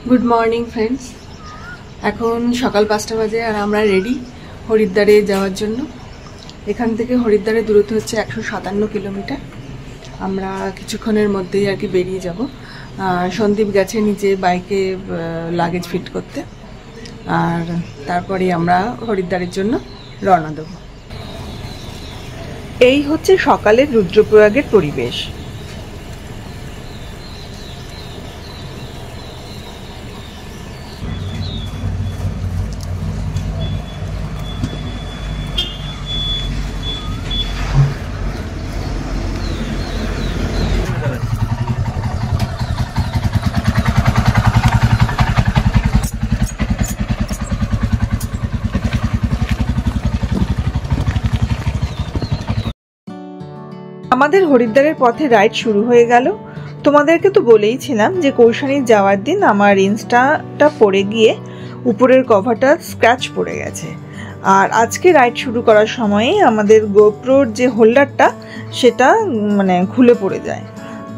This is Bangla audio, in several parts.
Good morning friends. এখন সকাল 5টা বাজে আর আমরা রেডি হরিদ্বারে যাওয়ার জন্য। এখান থেকে হরিদ্বারের দূরত্ব হচ্ছে 157 কিলোমিটার। আমরা কিছুক্ষণের মধ্যেই আর কি বেরিয়ে যাব। সন্দীপ গেছে নিচে বাইকে লাগেজ ফিট করতে, আর তারপরে আমরা হরিদ্বারের জন্য রওনা দেব। এই হচ্ছে সকালের রুদ্রপ্রয়াগের পরিবেশ। আমাদের হরিদ্বারের পথে রাইড শুরু হয়ে গেল। তোমাদেরকে তো বলেইছিলাম যে কৌশানী যাওয়ার দিন আমার ইনস্টাটা পড়ে গিয়ে উপরের কভারটা স্ক্র্যাচ পড়ে গেছে, আর আজকে রাইড শুরু করার সময়ে আমাদের গোপ্রোর যে হোল্ডারটা সেটা খুলে পড়ে যায়।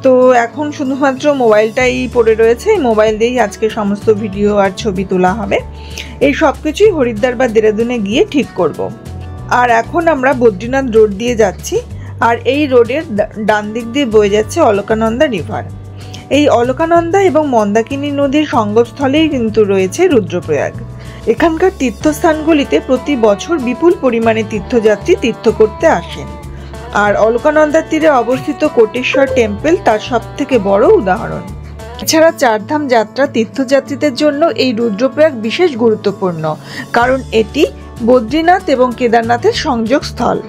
তো এখন শুধুমাত্র মোবাইলটাই পড়ে রয়েছে। এই মোবাইল দিয়েই আজকে সমস্ত ভিডিও আর ছবি তোলা হবে। এই সব কিছুই হরিদ্বার বা দেরাদুনে গিয়ে ঠিক করব। আর এখন আমরা বদ্রীনাথ রোড দিয়ে যাচ্ছি, আর এই রোডের ডান দিক দিয়ে বয়ে যাচ্ছে অলকানন্দা রিভার। এই অলকানন্দা এবং মন্দাকিনী নদীর সঙ্গমস্থলেই কিন্তু রয়েছে রুদ্রপ্রয়াগ। এখানকার তীর্থস্থানগুলিতে প্রতি বছর বিপুল পরিমাণে তীর্থযাত্রী তীর্থ করতে আসেন, আর অলকানন্দার তীরে অবস্থিত কোটেশ্বর টেম্পল তার সব থেকে বড় উদাহরণ। এছাড়া চারধাম যাত্রা তীর্থযাত্রীদের জন্য এই রুদ্রপ্রয়াগ বিশেষ গুরুত্বপূর্ণ, কারণ এটি বদ্রীনাথ এবং কেদারনাথের সংযোগ স্থল।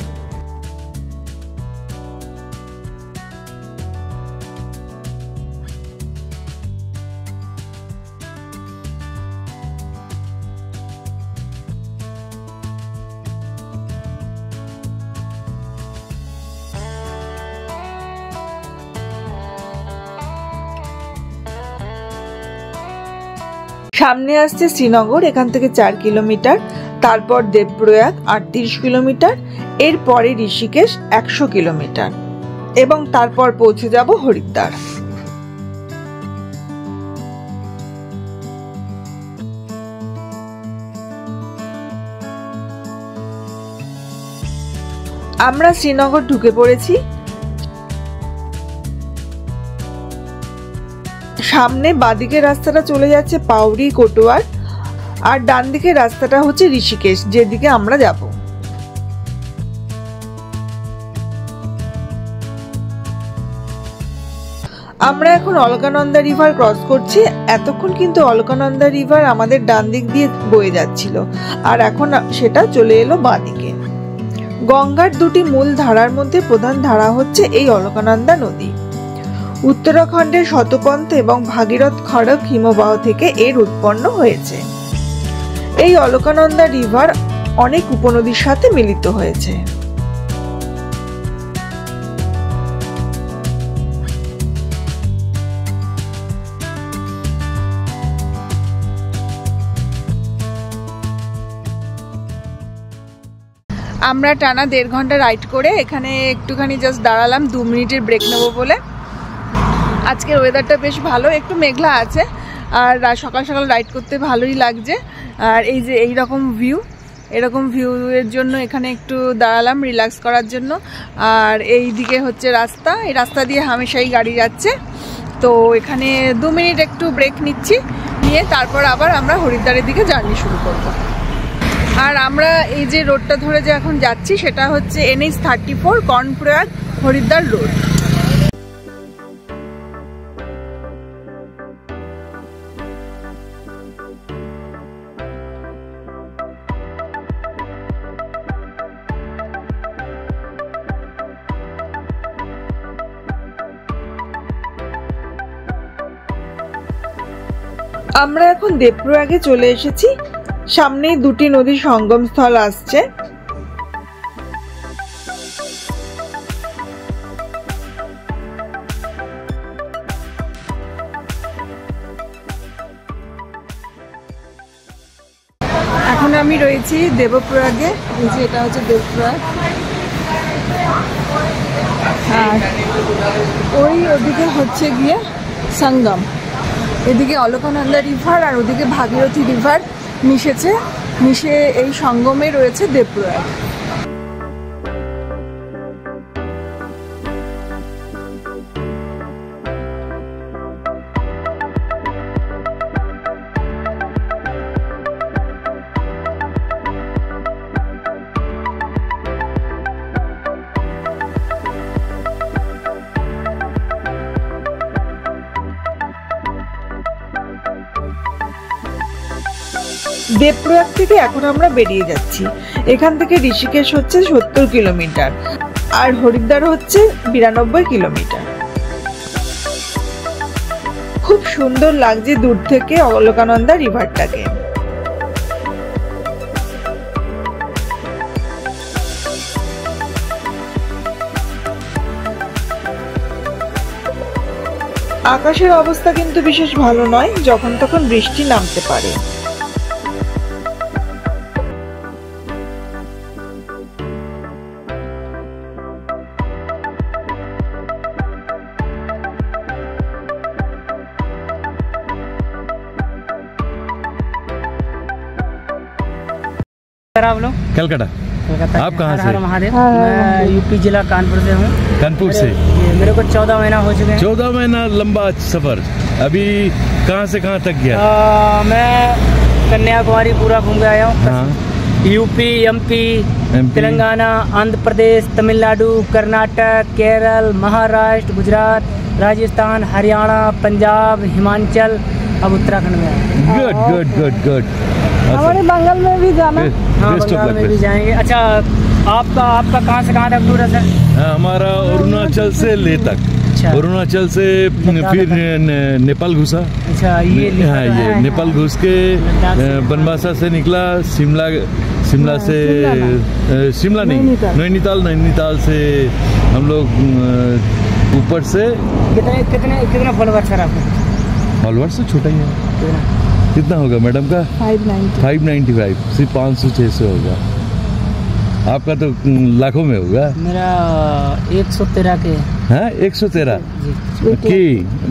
সামনে আসছে শ্রীনগর, এখান থেকে 4 কিলোমিটার, তারপর দেবপ্রয়াগ 38 কিলোমিটার, এরপরে ঋষিকেশ 100 কিলোমিটার, এবং তারপর পৌঁছে যাব হরিদ্বার। আমরা শ্রীনগর ঢুকে পড়েছি। সামনে বাঁদিকের রাস্তাটা চলে যাচ্ছে পাউরি কোটওয়ার, আর ডান দিকের রাস্তাটা হচ্ছে ঋষিকেশ, যেদিকে আমরা যাব। আমরা এখন অলকানন্দা রিভার ক্রস করছি। এতক্ষণ কিন্তু অলকানন্দা রিভার আমাদের ডান দিক দিয়ে বয়ে যাচ্ছিল, আর এখন সেটা চলে এলো বাঁদিকে। গঙ্গার দুটি মূল ধারার মধ্যে প্রধান ধারা হচ্ছে এই অলকানন্দা নদী। উত্তরাখণ্ডের শতপন্থ এবং ভাগীরথ খড়ক হিমবাহ থেকে এর উৎপন্ন হয়েছে। এই অলকানন্দা রিভার অনেক উপনদীর সাথে মিলিত হয়েছে। আমরা টানা 1.5 ঘন্টা রাইড করে এখানে একটুখানি জাস্ট দাঁড়ালাম 2 মিনিটের ব্রেক নেবো বলে। আজকের ওয়েদারটা বেশ ভালো, একটু মেঘলা আছে, আর সকাল সকাল রাইড করতে ভালোই লাগছে। আর এই যে এরকম ভিউয়ের জন্য এখানে একটু দাঁড়ালাম রিল্যাক্স করার জন্য। আর এই দিকে হচ্ছে রাস্তা, এই রাস্তা দিয়ে হামেশাই গাড়ি যাচ্ছে। তো এখানে 2 মিনিট একটু ব্রেক নিয়ে তারপর আবার আমরা হরিদ্বারের দিকে জার্নি শুরু করব। আর আমরা এই যে রোডটা ধরে যে এখন যাচ্ছি সেটা হচ্ছে NH 34 কর্ণপ্রয়াগ হরিদ্বার রোড। আমরা এখন দেবপ্রয়াগে চলে এসেছি। সামনেই দুটি নদীর সঙ্গমস্থল আসছে। এখন আমি রয়েছি দেবপ্রয়াগে। এই যে এটা হচ্ছে দেবপ্রয়াগ, আর ওই ওদিকে হচ্ছে গিয়ে সঙ্গম। এদিকে অলকানন্দা রিভার আর ওদিকে ভাগীরথী রিভার মিশে এই সঙ্গমে রয়েছে দেবপ্রয়াগ। দেবপ্রয়াগ থেকে এখন আমরা বেরিয়ে যাচ্ছি। এখান থেকে ঋষিকেশ হচ্ছে 70 কিলোমিটার আর হরিদ্বার হচ্ছে 92 কিলোমিটার। খুব সুন্দর লাগছে দূর থেকে অলকানন্দা রিভারটাকে। আকাশের অবস্থা কিন্তু বিশেষ ভালো নয়, যখন তখন বৃষ্টি নামতে পারে। आप लोग कलकत्ता। आप कहाँ से? हर महादेव। मैं यूपी जिला कानपुर से हूँ। कानपुर से? मेरे को 14 महीना हो चुके हैं। 14 महीना लंबा सफर। अभी कहाँ से कहाँ तक गया? मैं कन्याकुमारी पूरा घूम के आया हूँ। हाँ। यूपी, एमपी, तेलंगाना, आंध्र प्रदेश, तमिलनाडु, कर्नाटक, केरल, महाराष्ट्र, गुजरात, राजस्थान, हरियाणा, पंजाब, हिमाचल, अब उत्तराखंड में। Good good good good. हमारे बंगाल में भी जाना। हाँ, बंगाल में भी जाएंगे। अच्छा, आपका कहाँ से कहाँ तक टूर है सर? हमारा अरुणाचल से ले तक। अच्छा। अरुणाचल से फिर नेपाल घुसा। अच्छा, ये हाँ, ये नेपाल घुस के बनवासा से निकला, शिमला से शिमला नहीं, नैनीताल से हम लोग ऊपर से। कितना फॉलोवर सर आपको? फॉलोवर से छोटा ही है। कितना होगा मैडम का? 595। सिर्फ 500-600 होगा। आपका तो लाखों में होगा। मेरा 113 के। हाँ, 113 की।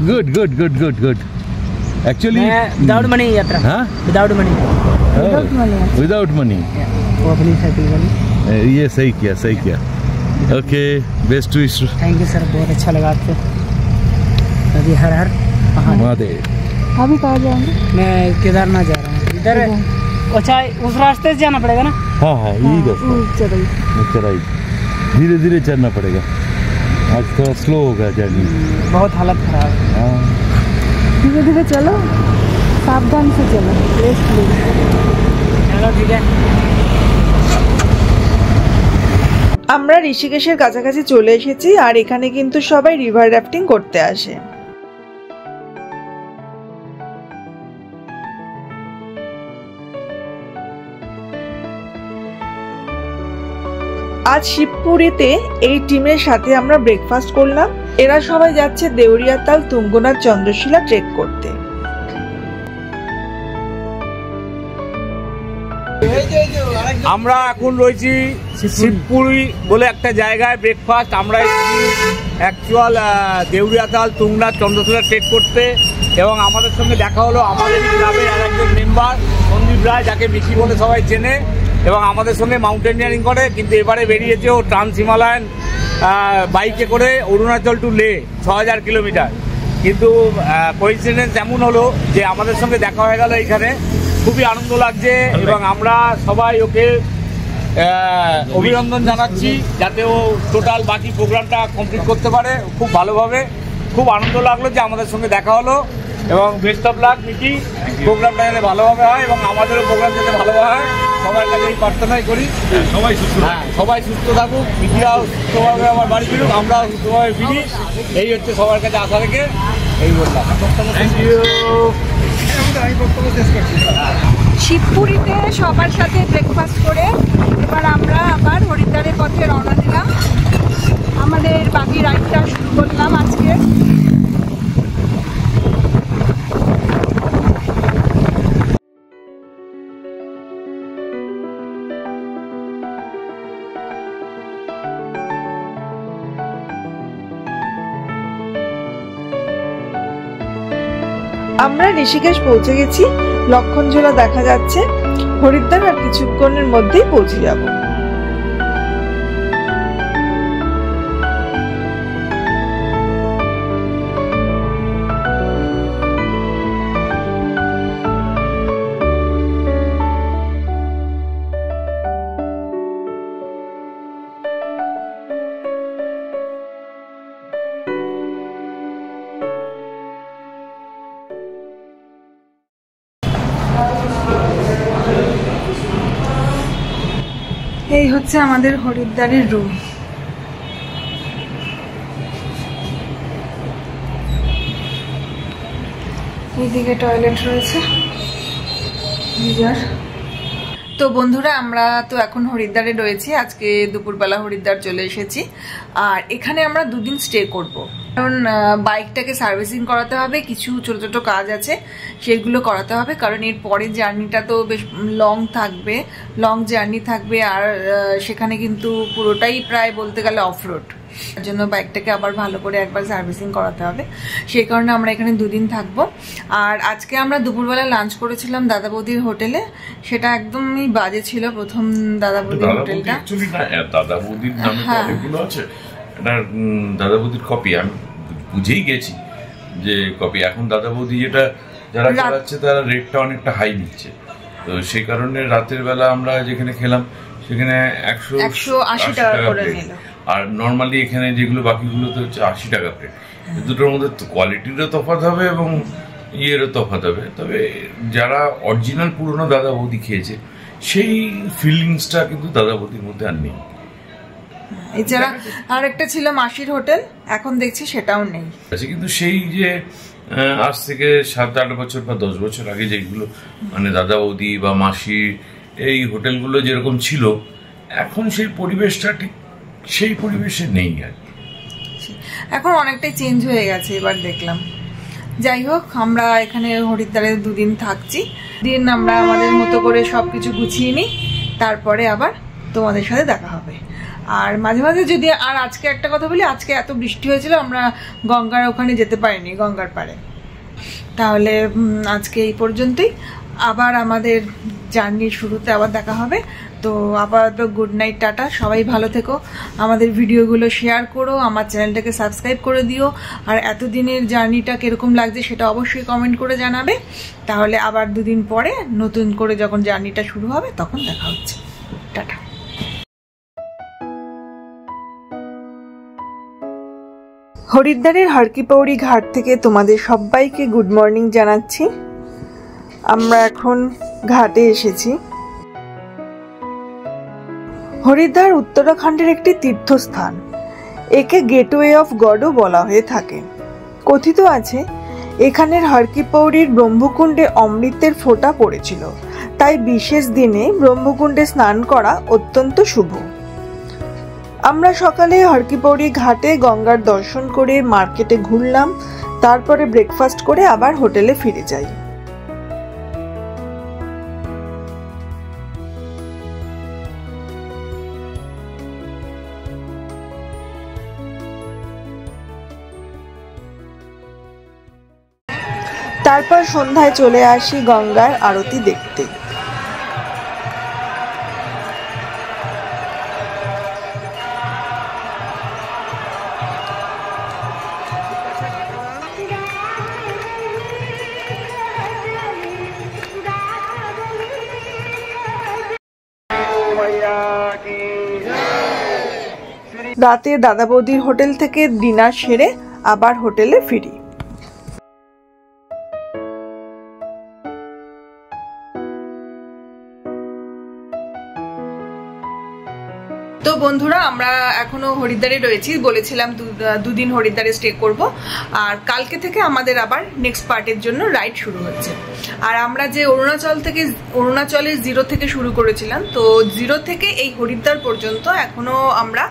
Good good good good good. Actually without money यात्रा। हाँ, विदाउट मनी। Without money. वो अपनी साइकिल वाली। ये सही किया। Okay, best wish. Thank you sir, बहुत अच्छा लगा आपसे। अभी हर महादेव। अभी कहाँ जाएंगे? मैं केदारनाथ जा रहा हूँ। इधर अच्छा, उस रास्ते से जाना पड़ेगा ना? हाँ हाँ, यही रास्ता। चढ़ाई धीरे धीरे चढ़ना पड़ेगा। आज थोड़ा स्लो होगा जर्नी। बहुत हालत खराब है। हाँ, धीरे धीरे चलो, सावधान से चलो, रेस्ट लो। चलो ठीक है। আমরা ঋষিকেশের কাছাকাছি চলে এসেছি আর এখানে কিন্তু সবাই রিভার রাফটিং করতে আসে। আজ শিবপুরীতে এই টিমের সাথে আমরা ব্রেকফাস্ট করলাম। এরা সবাই যাচ্ছে দেউরিয়াতাল, তুঙ্গনাথ, চন্দ্রশিলা ট্রেক করতে। আমরা এখন রয়েছি শিবপুরি বলে একটা জায়গায় ব্রেকফাস্ট। আমরা অ্যাকচুয়াল দেউরিয়াতাল, তুঙ্গনাথ, চন্দ্রশিলা ট্রেক করতে, এবং আমাদের সঙ্গে দেখা হলো আমাদের ক্লাবের আর একজন মেম্বার সন্দীপ রায়, যাকে মিকি বলে সবাই চেনে, এবং আমাদের সঙ্গে মাউন্টেনিয়ারিং করে। কিন্তু এবারে বেরিয়েছে ও ট্রান্স হিমালয়ান বাইকে করে অরুণাচল টু লে 6000 কিলোমিটার। কিন্তু কোইন্সিডেন্স এমন হলো যে আমাদের সঙ্গে দেখা হয়ে গেল এখানে। খুবই আনন্দ লাগছে এবং আমরা সবাই ওকে অভিনন্দন জানাচ্ছি যাতে ও টোটাল বাকি প্রোগ্রামটা কমপ্লিট করতে পারে খুব ভালোভাবে। খুব আনন্দ লাগলো যে আমাদের সঙ্গে দেখা হলো, এবং বেস্ট অফ লাক মিকি। প্রোগ্রামটা যাতে ভালোভাবে হয় এবং আমাদেরও প্রোগ্রাম যাতে ভালোভাবে হয়, সবার কাছে এই প্রার্থনাই করি। সবাই সুস্থ থাকুক, মিকিরাও সুস্থভাবে আমার বাড়ি ফিরুক, আমরাও সুস্থভাবে ফিরি, এই হচ্ছে সবার কাছে আশা রেখে এই বললাম। Thank you. শিবপুরীতে সবার সাথে ব্রেকফাস্ট করে এবার আমরা আবার হরিদ্বারের পথে রওনা দিলাম। আমাদের বাকি রাইডটা শুরু করলাম আজকে। আমরা ঋষিকেশ পৌঁছে গেছি, লক্ষণঝোলা দেখা যাচ্ছে। হরিদ্বার আর কিছুক্ষণের মধ্যেই পৌঁছে যাব। এই হচ্ছে আমাদের হরিদ্বারের রুম। এইদিকে টয়লেট রয়েছে। তো বন্ধুরা, আমরা তো এখন হরিদ্বারে রয়েছি। আজকে দুপুরবেলা হরিদ্বার চলে এসেছি। আর এখানে আমরা দুদিন স্টে করব, কারণ বাইকটাকে সার্ভিসিং করাতে হবে, কিছু ছোট ছোট কাজ আছে সেগুলো করাতে হবে, কারণ এর পরের জার্নিটা তো বেশ লং জার্নি থাকবে। আর সেখানে কিন্তু পুরোটাই প্রায় বলতে গেলে অফরোড, তার জন্য বাইকটাকে আবার ভালো করে একবার সার্ভিসিং করাতে হবে। সেই কারণে আমরা এখানে দুদিন থাকবো। আর আজকে আমরা দুপুরবেলা লাঞ্চ করেছিলাম দাদা বৌদির হোটেলে। সেটা একদমই বাজে ছিল, প্রথম দাদা বৌদির হোটেলটা। দাদা বৌদির নামে অনেকগুলো আছে, এটা দাদা বৌদির কপি। আমি বুঝেই গেছি যে কপি। এখন দাদা বৌদি যেটা যারা চালাচ্ছে তারা রেটটা অনেকটা হাই নিচ্ছে, তো সেই কারণে রাতের বেলা আমরা যেখানে খেলাম সেখানে 180 টাকা করে নিল। আর নর্মালি এখানে যেগুলো বাকিগুলোতে হচ্ছে 80 টাকা প্লেট। দুটোর মধ্যে কোয়ালিটিরও তফাৎ হবে এবং ইয়েরও তফাৎ হবে। তবে যারা অরিজিনাল পুরনো দাদা বৌদি খেয়েছে সেই ফিলিংসটা কিন্তু দাদা বৌদির মধ্যে আর নেই। এছাড়া আর একটা ছিল মাসির হোটেল, এখন দেখছি সেটাও নেই। কিন্তু সেই যে আজ থেকে 7-8 বছর বা 10 বছর আগে যেগুলো মানে দাদা বৌদি বা মাসি এই হোটেলগুলো যেরকম ছিল, এখন সেই পরিবেশটা ঠিক সেই পরিবেশে নেই। আর এখন অনেকটাই চেঞ্জ হয়ে গেছে এবার দেখলাম। যাই হোক, আমরা এখানে হরিদ্বারে দুদিন থাকছি। দিন আমরা আমাদের মতো করে সবকিছু গুছিয়ে নিই, তারপরে আবার তোমাদের সাথে দেখা হবে। আর মাঝে মাঝে যদি, আর আজকে একটা কথা বলি, আজকে এত বৃষ্টি হয়েছিল আমরা গঙ্গার ওখানে যেতে পারিনি, গঙ্গার পাড়ে। তাহলে আজকে এই পর্যন্তই। আবার আমাদের জার্নির শুরুতে আবার দেখা হবে। তো আপাতত গুড নাইট, টাটা। সবাই ভালো থেকো, আমাদের ভিডিওগুলো শেয়ার করো, আমার চ্যানেলটাকে সাবস্ক্রাইব করে দিও। আর এতদিনের জার্নিটা কিরকম লাগছে সেটা অবশ্যই কমেন্ট করে জানাবে। তাহলে আবার দুদিন পরে নতুন করে যখন জার্নিটা শুরু হবে তখন দেখা হচ্ছে। টাটা। হরিদ্বারের হরকি পৌড়ি ঘাট থেকে তোমাদের সবাইকে গুড মর্নিং জানাচ্ছি। আমরা এখন ঘাটে এসেছি। হরিদ্বার উত্তরাখণ্ডের একটি তীর্থস্থান। একে গেটওয়ে অফ গডও বলা হয়ে থাকে। কথিত আছে এখানের হরকি পৌড়ির ব্রহ্মকুণ্ডে অমৃতের ফোঁটা পড়েছিল, তাই বিশেষ দিনে ব্রহ্মকুণ্ডে স্নান করা অত্যন্ত শুভ। আমরা সকালে হরকি পৌড়ি ঘাটে গঙ্গার দর্শন করে মার্কেটে ঘুরলাম, তারপরে ব্রেকফাস্ট করে আবার হোটেলে ফিরে যাই। তারপর সন্ধ্যায় চলে আসি গঙ্গার আরতি দেখতে। রাতে দাদা বৌদির হোটেল থেকে ডিনার সেরে আবার হোটেলে ফিরি। তো বন্ধুরা, আমরা এখনো হরিদ্বারে রয়েছি। বলেছিলাম দুদিন হরিদ্বারে স্টে করব। আর কালকে থেকে আমাদের আবার নেক্সট পার্টের জন্য রাইড শুরু হচ্ছে। আর আমরা যে অরুণাচলের 0 থেকে শুরু করেছিলাম, তো 0 থেকে এই হরিদ্বার পর্যন্ত এখনো আমরা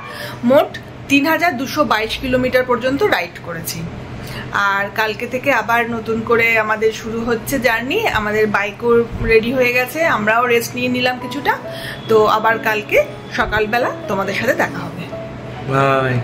মোট 3222 কিলোমিটার পর্যন্ত রাইড করেছি। আর কালকে থেকে আবার নতুন করে আমাদের শুরু হচ্ছে জার্নি। আমাদের বাইকও রেডি হয়ে গেছে, আমরাও রেস্ট নিয়ে নিলাম কিছুটা। তো আবার কালকে সকালবেলা তোমাদের সাথে দেখা হবে। বাই।